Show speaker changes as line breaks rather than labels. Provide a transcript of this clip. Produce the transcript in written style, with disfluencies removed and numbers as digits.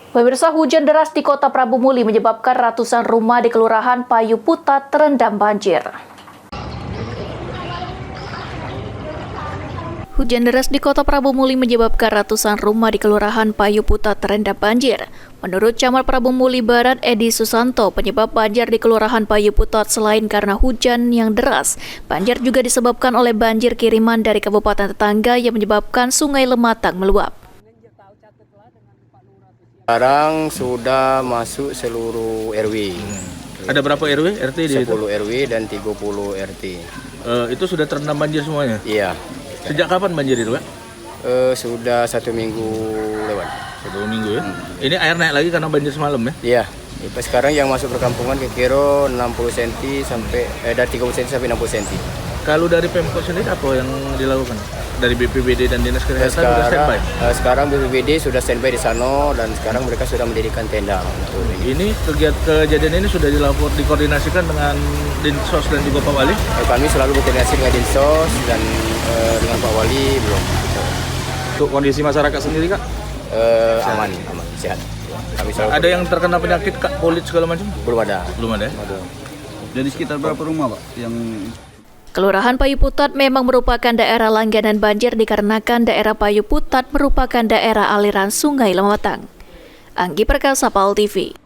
Pemirsa, hujan deras di Kota Prabu Muli menyebabkan ratusan rumah di Kelurahan Payu Putat terendam banjir. Hujan deras di Kota Prabu Muli menyebabkan ratusan rumah di Kelurahan Payu Putat terendam banjir. Menurut Camat Prabu Muli Barat Edi Susanto, penyebab banjir di Kelurahan Payu Putat selain karena hujan yang deras, banjir juga disebabkan oleh banjir kiriman dari kabupaten tetangga yang menyebabkan Sungai Lematang meluap.
Sekarang sudah masuk seluruh RW.
Ada berapa RW, RT di
10
itu?
RW dan 30 RT.
Itu sudah terendam banjir semuanya?
Iya.
Sejak kapan banjir itu, Pak?
Sudah 1 minggu lewat.
1 minggu ya? Ini air naik lagi karena banjir semalam ya?
Iya. Sekarang yang masuk perkampungan kira 60 cm sampai dari 30 cm sampai 60 cm.
Kalau dari Pemkot sendiri apa yang dilakukan? Dari BPBD dan Dinas Kesehatan sudah standby?
Sekarang BPBD sudah standby di sana dan sekarang mereka sudah mendirikan tenda.
Ini kejadian ini sudah dikoordinasikan dengan Dinsos dan juga Pak Wali?
Kami selalu berkoordinasi dengan Dinsos dan dengan Pak Wali belum.
Untuk kondisi masyarakat sendiri, Kak?
Aman, sehat. Kami
Ada yang terkena penyakit, Kak, kulit segala macam?
belum ada.
Belum ada ya?
Jadi sekitar berapa rumah, Pak, yang...
Kelurahan Payu Putat memang merupakan daerah langganan banjir dikarenakan daerah Payu Putat merupakan daerah aliran Sungai Lematang. Anggi Perkasa, PAL TV.